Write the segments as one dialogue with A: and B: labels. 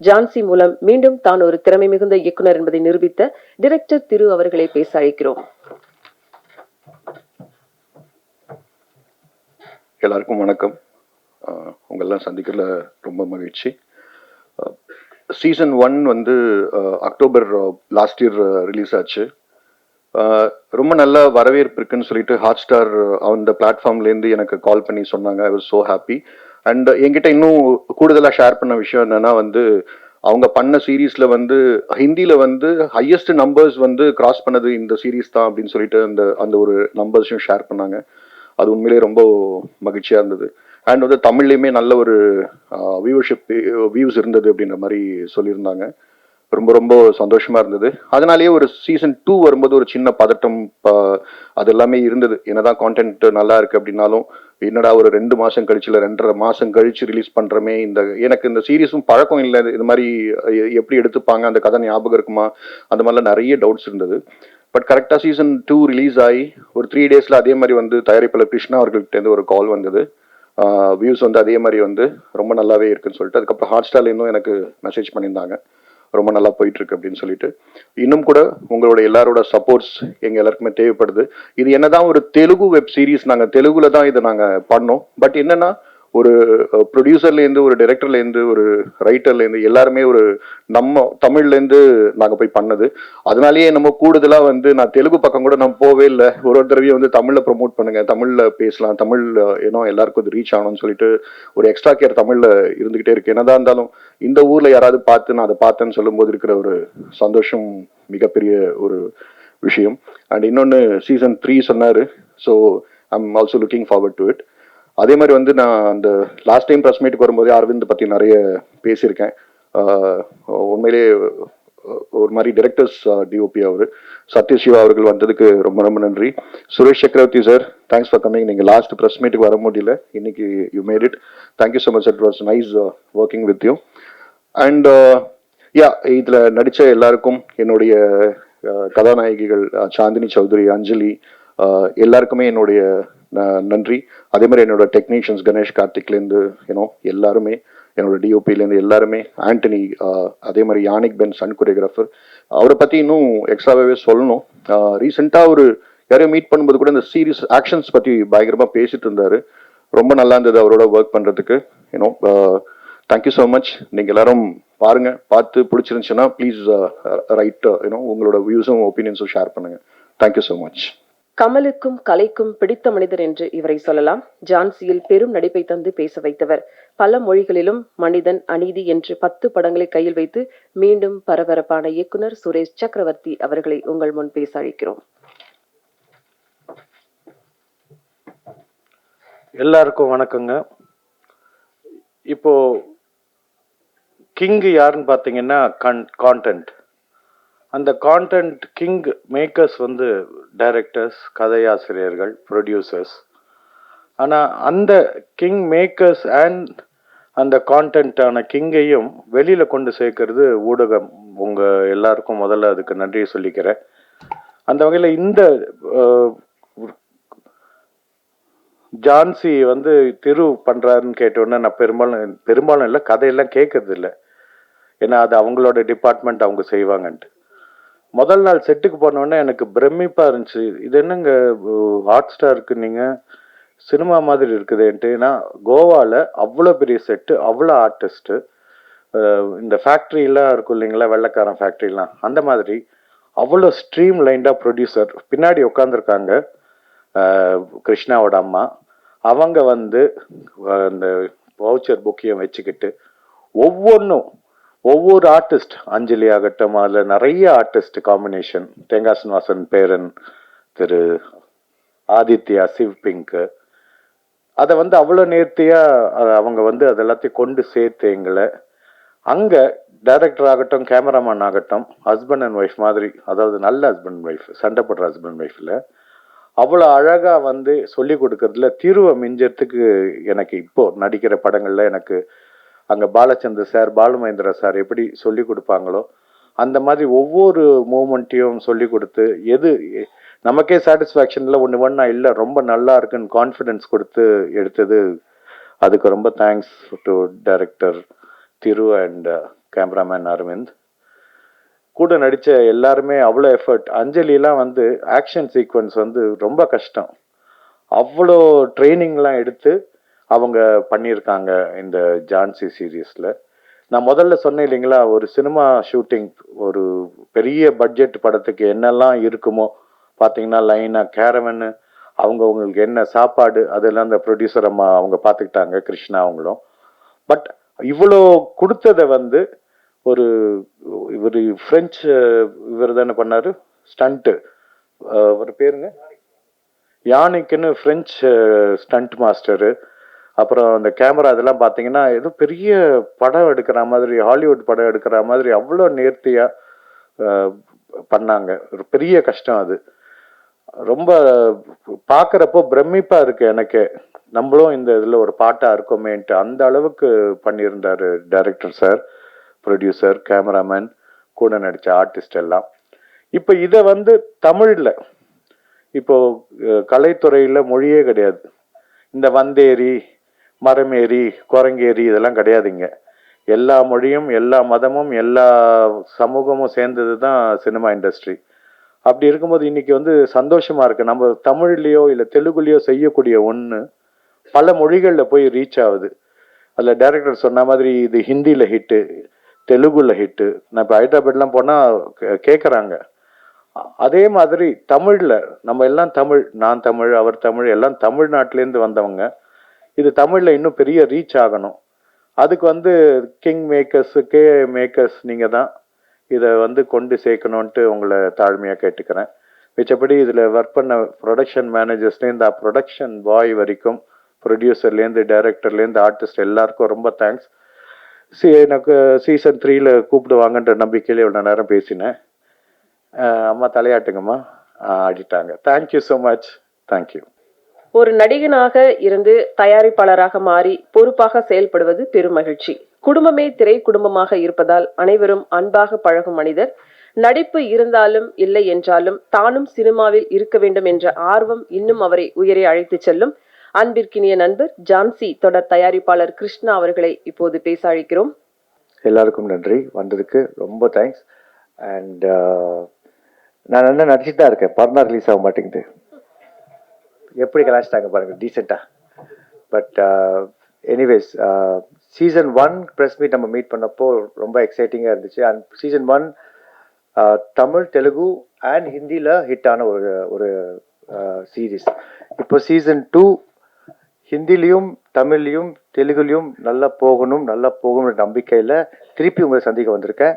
A: ஜான்சி மூலம் மீண்டும் தான் ஒரு திறமை மிகுந்த இயக்குனர் என்பதை நிரூபித்த டைரக்டர் திரு அவர்களை பேச அழைக்கிறோம்.
B: எல்லாருக்கும் வணக்கம். உங்களெல்லாம் சந்திக்கிறதுல ரொம்ப மகிழ்ச்சி. சீசன் 1 வந்து அக்டோபர் லாஸ்ட் இயர் ரிலீஸ் ஆச்சு. ரொம்ப நல்ல வரவேற்பு இருக்குன்னு சொல்லிட்டு ஹாட்ஸ்டார் அந்த பிளாட்ஃபார்ம்லேருந்து எனக்கு கால் பண்ணி சொன்னாங்க. I was so happy. And என்கிட்ட இன்னும் கூடுதலாக ஷேர் பண்ண விஷயம் என்னன்னா வந்து அவங்க பண்ண சீரீஸ்ல வந்து ஹிந்தியில வந்து ஹையஸ்ட் நம்பர்ஸ் வந்து கிராஸ் பண்ணது இந்த சீரீஸ் தான் அப்படின்னு சொல்லிட்டு அந்த ஒரு நம்பர்ஸையும் ஷேர் பண்ணாங்க. அது உண்மையிலேயே ரொம்ப மகிழ்ச்சியா இருந்தது. அண்ட் வந்து தமிழ்லையுமே நல்ல ஒரு வியூஸ் இருந்தது அப்படின்ற மாதிரி சொல்லியிருந்தாங்க. ரொம்ப ரொம்ப சந்தோஷமா இருந்தது. அதனாலேயே ஒரு சீசன் 2 வரும்போது ஒரு சின்ன பதட்டம் அது எல்லாமே இருந்தது. என்னதான் கான்டென்ட் நல்லா இருக்கு அப்படின்னாலும் என்னடா ஒரு 2 மாசம் கழிச்சு இல்லை 2.5 மாசம் கழிச்சு ரிலீஸ் பண்றமே, எனக்கு இந்த சீரீஸும் பழக்கம் இல்லை, இது மாதிரி எப்படி எடுத்துப்பாங்க, அந்த கதை ஞாபகம் இருக்குமா, அந்த மாதிரிலாம் நிறைய டவுட்ஸ் இருந்தது. பட் கரெக்டாக சீசன் 2 ரிலீஸ் ஆகி ஒரு 3 டேஸில் அதே மாதிரி வந்து தயாரிப்பாளர் கிருஷ்ணா அவர்கள்ட்டேருந்து ஒரு கால் வந்தது. வியூஸ் வந்து அதே மாதிரி வந்து ரொம்ப நல்லாவே இருக்குன்னு சொல்லிட்டு அதுக்கப்புறம் ஹாட்ஸ்டார்ல இன்னும் எனக்கு மெசேஜ் பண்ணியிருந்தாங்க, ரொம்ப நல்லா போயிட்டு இருக்கு அப்படின்னு சொல்லிட்டு. இன்னும் கூட உங்களோட எல்லாரோட சப்போர்ட்ஸ் எங்க எல்லாருக்குமே தேவைப்படுது. இது என்னதான் ஒரு தெலுங்கு வெப் சீரிஸ், நாங்க தெலுங்குல தான் இதை நாங்க பண்ணோம். பட் என்னன்னா ஒரு ப்ரொடியூசர்லேருந்து ஒரு டைரக்டர்லேருந்து ஒரு ரைட்டர்லேருந்து எல்லாருமே ஒரு நம்ம தமிழ்லேருந்து நாங்கள் போய் பண்ணது. அதனாலேயே நம்ம கூடுதலாக வந்து நான் தெலுங்கு பக்கம் கூட நான் போவே இல்லை. ஒரு தடவையும் வந்து தமிழில் ப்ரொமோட் பண்ணுங்க, தமிழில் பேசலாம், தமிழ் ஏன்னோ எல்லாருக்கும் அது ரீச் ஆகணும்னு சொல்லிட்டு ஒரு எக்ஸ்ட்ரா கேர் தமிழில் இருந்துகிட்டே இருக்கு. என்னதான் இருந்தாலும் இந்த ஊரில் யாராவது பார்த்து நான் அதை பார்த்தேன்னு சொல்லும்போது இருக்கிற ஒரு சந்தோஷம் மிகப்பெரிய ஒரு விஷயம். அண்ட் இன்னொன்று சீசன் 3 சொன்னார். So I'm also looking forward to it. அதே மாதிரி வந்து நான் அந்த லாஸ்ட் டைம் ப்ரெஸ் மீட்டுக்கு வரும்போதே அரவிந்த் பற்றி நிறைய பேசியிருக்கேன். உண்மையிலேயே ஒரு மாதிரி டைரக்டர்ஸ் டிஓபி அவர் சத்யசிவா அவர்கள் வந்ததுக்கு ரொம்ப ரொம்ப நன்றி. சுரேஷ் சக்கரவர்த்தி சார், தேங்க்ஸ் ஃபார் கமிங். நீங்கள் லாஸ்ட் ப்ரெஸ் மீட்டுக்கு வர முடியல, இன்னைக்கு you made it. Thank you so much. It was nice working with you. And yeah, இதில் நடித்த எல்லாருக்கும் என்னுடைய கதாநாயகிகள் சாந்தினி சௌத்ரி, அஞ்சலி, எல்லாருக்குமே என்னுடைய நன்றி. அதே மாதிரி என்னோட டெக்னீஷியன்ஸ் கணேஷ் கார்த்திக்லேருந்து எல்லாருமே, என்னோட டிஓபிலேருந்து எல்லாருமே, ஆண்டனி, அதே மாதிரி யானிக் பென் சன் கொரியோகிராஃபர், அவரை பற்றி இன்னும் எக்ஸ்ட்ராவே சொல்லணும். ரீசெண்டாக ஒரு யாரையும் மீட் பண்ணும்போது கூட இந்த சீரியஸ் ஆக்ஷன்ஸ் பற்றி பயங்கரமாக பேசிட்டு இருந்தார். ரொம்ப நல்லா இருந்தது அவரோட ஒர்க் பண்ணுறதுக்கு. Thank you so much. நீங்கள் எல்லாரும் பாருங்க, பார்த்து பிடிச்சிருந்துச்சுன்னா ப்ளீஸ் ரைட் உங்களோட வியூஸும் ஒப்பீனியன்ஸும் ஷேர் பண்ணுங்க. Thank you so much.
A: கமலுக்கும் கலைக்கும் பிடித்த மனிதர் என்று இவரை சொல்லலாம். ஜான்சியில் பெரும் நடிப்பை தந்து பேச வைத்தவர். பல மொழிகளிலும் மனிதன், அநீதி என்று 10 படங்களை கையில் வைத்து மீண்டும் பரபரப்பான இயக்குனர் சுரேஷ் சக்கரவர்த்தி அவர்களை உங்கள் முன் பேச அழைக்கிறோம்.
C: எல்லாருக்கும் வணக்கங்க. இப்போ கிங் யாருன்னு பார்த்தீங்கன்னா கான்டென்ட். அந்த கான்டென்ட் கிங் மேக்கர்ஸ் வந்து டைரக்டர்ஸ், கதையாசிரியர்கள், ப்ரொடியூசர்ஸ். ஆனால் அந்த கிங் மேக்கர்ஸ் அண்ட் அந்த கான்டென்ட்டான கிங்கையும் வெளியில் கொண்டு சேர்க்கறது ஊடகம். உங்கள் எல்லாருக்கும் முதல்ல அதுக்கு நன்றியை சொல்லிக்கிறேன். அந்த வகையில் இந்த ஜான்சி வந்து திரு பண்ணுறாருன்னு கேட்டோன்னே நான் பெரும்பாலும் இல்லை, கதையெல்லாம் கேட்கறது இல்லை. ஏன்னா அது அவங்களோட டிபார்ட்மெண்ட், அவங்க செய்வாங்கன்ட்டு. முதல் நாள் செட்டுக்கு போனோடனே எனக்கு பிரமிப்பாக இருந்துச்சு. இது என்னங்க ஹாட் ஸ்டாருக்கு நீங்கள் சினிமா மாதிரி இருக்குதுன்ட்டு. ஏன்னா கோவாவில் அவ்வளோ பெரிய செட்டு, அவ்வளோ ஆர்டிஸ்ட்டு, இந்த ஃபேக்ட்ரிலாம் இருக்கும் இல்லைங்களா, வெள்ளைக்காரன் ஃபேக்ட்ரிலாம், அந்த மாதிரி அவ்வளோ ஸ்ட்ரீம் லைண்டாக ப்ரொடியூசர் பின்னாடி உட்காந்துருக்காங்க. கிருஷ்ணாவோட அம்மா அவங்க வந்து அந்த வவுச்சர் புக்கையும் வச்சுக்கிட்டு ஒவ்வொரு ஆர்டிஸ்ட், அஞ்சலி ஆகட்டும், அதில் நிறைய ஆர்டிஸ்ட் காம்பினேஷன், தேங்காய் சீனிவாசன் பேரன், திரு ஆதித்யா, சிவ் பிங்க், அதை வந்து அவ்வளோ நேர்த்தியாக அவங்க வந்து அது எல்லாத்தையும் கொண்டு சேர்த்து எங்களை அங்கே டைரக்டர் ஆகட்டும், கேமராமேன் ஆகட்டும், ஹஸ்பண்ட் அண்ட் ஒய்ஃப் மாதிரி, அதாவது நல்ல ஹஸ்பண்ட் அண்ட் ஒய்ஃப், சண்டை போடுற ஹஸ்பண்ட் அண்ட் ஒய்ஃபில் அவ்வளோ அழகாக வந்து சொல்லி கொடுக்கறதுல திருவை மிஞ்சறதுக்கு எனக்கு இப்போ நடிக்கிற படங்களில் எனக்கு அங்கே பாலச்சந்தர் சார், பாலுமகேந்திரா சார் எப்படி சொல்லி கொடுப்பாங்களோ அந்த மாதிரி ஒவ்வொரு மூமெண்ட்டையும் சொல்லி கொடுத்து எது நமக்கே சாட்டிஸ்ஃபேக்ஷனில் ஒன்று இல்லை ரொம்ப நல்லா இருக்குன்னு கான்ஃபிடென்ஸ் கொடுத்து எடுத்தது. அதுக்கு ரொம்ப thanks to director Thiru and cameraman Aravind. கூட நடித்த எல்லாருமே அவ்வளோ எஃபர்ட். அஞ்சலிலாம் வந்து ஆக்ஷன் சீக்வன்ஸ் வந்து ரொம்ப கஷ்டம். அவ்வளோ ட்ரைனிங்லாம் எடுத்து அவங்க பண்ணியிருக்காங்க இந்த ஜான்சி சீரீஸில். நான் முதல்ல சொன்னேன் இல்லைங்களா, ஒரு சினிமா ஷூட்டிங், ஒரு பெரிய பட்ஜெட் படத்துக்கு என்னெல்லாம் இருக்குமோ பார்த்தீங்கன்னா லைனாக கேரவன்னு, அவங்களுக்கு என்ன சாப்பாடு அதெல்லாம் அந்த ப்ரொடியூசர் அம்மா அவங்க பார்த்துக்கிட்டாங்க, கிருஷ்ணா அவங்களும். பட் இவ்வளோ கொடுத்ததை வந்து ஒரு இவர் ஃப்ரெஞ்சு இவர் தானே பண்ணாரு ஸ்டண்ட்டு, ஒரு பேருங்க யானிக்குன்னு ஃப்ரெஞ்சு ஸ்டண்ட் மாஸ்டரு. அப்புறம் அந்த கேமரா இதெல்லாம் பார்த்தீங்கன்னா ஏதோ பெரிய படம் எடுக்கிற மாதிரி, ஹாலிவுட் படம் எடுக்கிற மாதிரி அவ்வளோ நேர்த்தியாக பண்ணாங்க. ஒரு பெரிய கஷ்டம் அது. ரொம்ப பார்க்குறப்போ பிரமிப்பாக இருக்கு எனக்கு, நம்மளும் இந்த இதில் ஒரு பாட்டாக இருக்கோமேன்ட்டு. அந்த அளவுக்கு பண்ணியிருந்தாரு டைரக்டர் சார், ப்ரொடியூசர், கேமராமேன், கூட நடித்த ஆர்டிஸ்ட் எல்லாம். இப்போ இதை வந்து தமிழில், இப்போ கலைத்துறையில் மொழியே கிடையாது. இந்த வந்தேரி, மரமேரி, குரங்கேரி இதெல்லாம் கிடையாதுங்க. எல்லா மொழியும், எல்லா மதமும், எல்லா சமூகமும் சேர்ந்தது தான் சினிமா இண்டஸ்ட்ரி. அப்படி இருக்கும்போது இன்னைக்கு வந்து சந்தோஷமா இருக்கு, நம்ம தமிழ்லையோ இல்லை தெலுங்குலையோ செய்யக்கூடிய ஒன்று பல மொழிகளில் போய் ரீச் ஆகுது. அதில் டைரக்டர் சொன்ன மாதிரி இது ஹிந்தியில் ஹிட்டு, தெலுங்குல ஹிட்டு. நான் இப்போ ஹைதராபாத்லாம் போனால் கேட்குறாங்க. அதே மாதிரி தமிழில் நம்ம எல்லாம் தமிழ், நான் தமிழ், அவர் தமிழ், எல்லாம் தமிழ்நாட்டிலேருந்து வந்தவங்க. இது தமிழில் இன்னும் பெரிய ரீச் ஆகணும். அதுக்கு வந்து கிங் மேக்கர்ஸ், கே மேக்கர்ஸ் நீங்கள் தான் இதை வந்து கொண்டு சேர்க்கணுன்ட்டு உங்களை தாழ்மையாக கேட்டுக்கிறேன். மிச்சப்படி இதில் ஒர்க் பண்ண ப்ரொடக்ஷன் மேனேஜர்ஸ்லேருந்து ப்ரொடக்ஷன் பாய் வரைக்கும், ப்ரொடியூசர்லேருந்து டைரக்டர்லேருந்து ஆர்டிஸ்ட் எல்லாருக்கும் ரொம்ப தேங்க்ஸ். எனக்கு சீசன் 3ல் கூப்பிடுவாங்கன்ற நம்பிக்கையில் இவ்வளோ நேரம் பேசினேன். அம்மா தலையாட்டுங்கம்மா. ஆடிட்டாங்க. Thank you so much. தேங்க்யூ.
A: ஒரு நடிகனாக இருந்து தயாரிப்பாளராக மாறி பொறுப்பாக செயல்படுவது பெரும் மகிழ்ச்சி. குடும்பமே திரை குடும்பமாக இருப்பதால் அனைவரும் அன்பாக பழகும் மனிதர். நடிப்பு இருந்தாலும் இல்லை என்றாலும் தானும் சினிமாவில் இருக்க வேண்டும் என்ற ஆர்வம் இன்னும் அவரை உயரே அழைத்துச் செல்லும். அன்பிற்கினிய நண்பர் ஜான்சி தொடர் தயாரிப்பாளர் கிருஷ்ணா அவர்களை இப்போது பேச அழைக்கிறோம்.
D: எல்லாருக்கும் நன்றி, வந்ததுக்கு ரொம்ப தேங்க்ஸ். அண்ட் நான் என்ன நடிச்சுட்டு தான் இருக்கேன், படம் ரிலீஸ் ஆக மாட்டேங்குது. எப்படி கலாச்சிட்டாங்க பாருங்க டீசெண்டாக. But anyways, season 1 press meet நம்ம மீட் பண்ணப்போ ரொம்ப எக்ஸைட்டிங்காக இருந்துச்சு. And season 1 Tamil, Telugu and ஹிந்தியில் ஹிட்டான ஒரு சீரீஸ். இப்போ சீசன் 2 ஹிந்திலையும் தமிழ்லையும் தெலுங்குலையும் நல்லா போகணும்னு நம்பிக்கையில் திருப்பி உங்களை சந்திக்க வந்திருக்கேன்.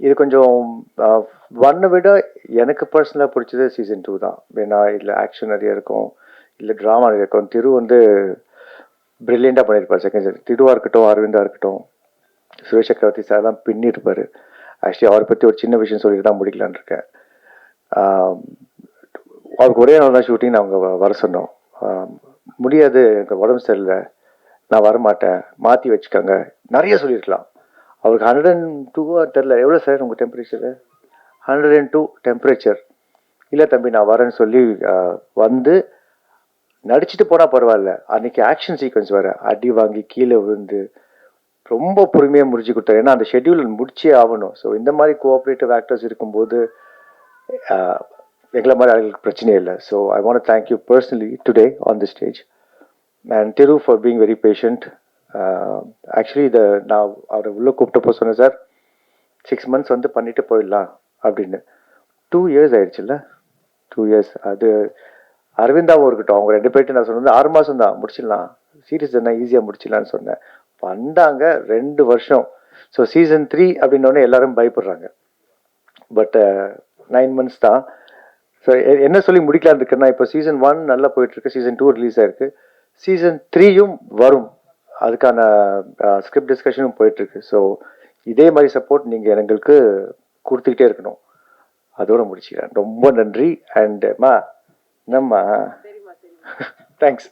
D: இது கொஞ்சம் 1 விட எனக்கு பர்சனலாக பிடிச்சது சீசன் 2 தான். ஏன்னா இதில் ஆக்ஷன் நிறைய இருக்கும், இல்லை ட்ராமா நிறைய இருக்கும். திரு வந்து ப்ரில்லியண்டாக பண்ணியிருப்பார். செகண்ட் சீசன் திருவாக இருக்கட்டும், அரவிந்தா இருக்கட்டும், சுரேஷ் சக்கரவர்த்தி சார் தான் பின்னிருப்பார். ஆக்சுவலி அவரை பற்றி ஒரு சின்ன விஷயம் சொல்லிட்டு தான் முடிக்கலான்னு இருக்கேன். அவருக்கு ஒரே நாள் தான் ஷூட்டிங். நாங்கள் வர சொன்னோம். முடியாது, எனக்கு உடம்பு சரியில்லை, நான் வரமாட்டேன், மாற்றி வச்சுக்கோங்க, நிறைய சொல்லியிருக்கலாம். அவருக்கு 102 தெரில, எவ்வளோ சார் உங்கள் டெம்பரேச்சரு? 102 டெம்பரேச்சர். இல்லை தம்பி நான் வரேன்னு சொல்லி வந்து நடிச்சுட்டு போனால் பரவாயில்ல. அன்றைக்கி ஆக்ஷன் சீக்வன்ஸ் வேறு, அடி வாங்கி கீழே விழுந்து ரொம்ப பொறுமையாக முடிச்சு கொடுத்தாரு. ஏன்னா அந்த ஷெட்யூல் முடிச்சே ஆகணும். ஸோ இந்த மாதிரி கோஆப்ரேட்டிவ் ஆக்டர்ஸ் இருக்கும்போது எங்களை மாதிரி ஆளுங்களுக்கு பிரச்சனையே இல்லை. So I want thank you personally today on the stage. And Thiru for being very patient. Actually இதை நான் அவரை உள்ளே கூப்பிட்டப்போ சொன்னேன், சார் 6 months வந்து பண்ணிட்டு போயிடலாம் அப்படின்னு. 2 years ஆயிடுச்சுல்ல, 2 years. அது அரவிந்தாவும் இருக்கட்டும், அவங்க 2 பேர்ட்டு நான் சொன்னது 6 மாதம் தான் முடிச்சிடலாம், சீரியஸ் தானே ஈஸியாக முடிச்சிடலான்னு சொன்னேன். வந்தாங்க 2 வருஷம். ஸோ சீசன் 3 அப்படின்னோடனே எல்லாரும் பயப்படுறாங்க. பட் 9 months தான். ஸோ என்ன சொல்லி முடிக்கலான்னு இருக்குன்னா, இப்போ சீசன் 1 நல்லா போயிட்டுருக்கு, சீசன் 2 ரிலீஸ் ஆயிருக்கு, சீசன் 3யும் வரும். அதுக்கான ஸ்கிரிப்ட் டிஸ்கஷனும் போயிட்டுருக்கு. ஸோ இதே மாதிரி சப்போர்ட் நீங்கள் எங்களுக்கு கொடுத்துக்கிட்டே இருக்கணும். அதோட முடிச்சுக்கிறேன். ரொம்ப நன்றி. அண்ட் மா என்னம்மா, தேங்க்ஸ்.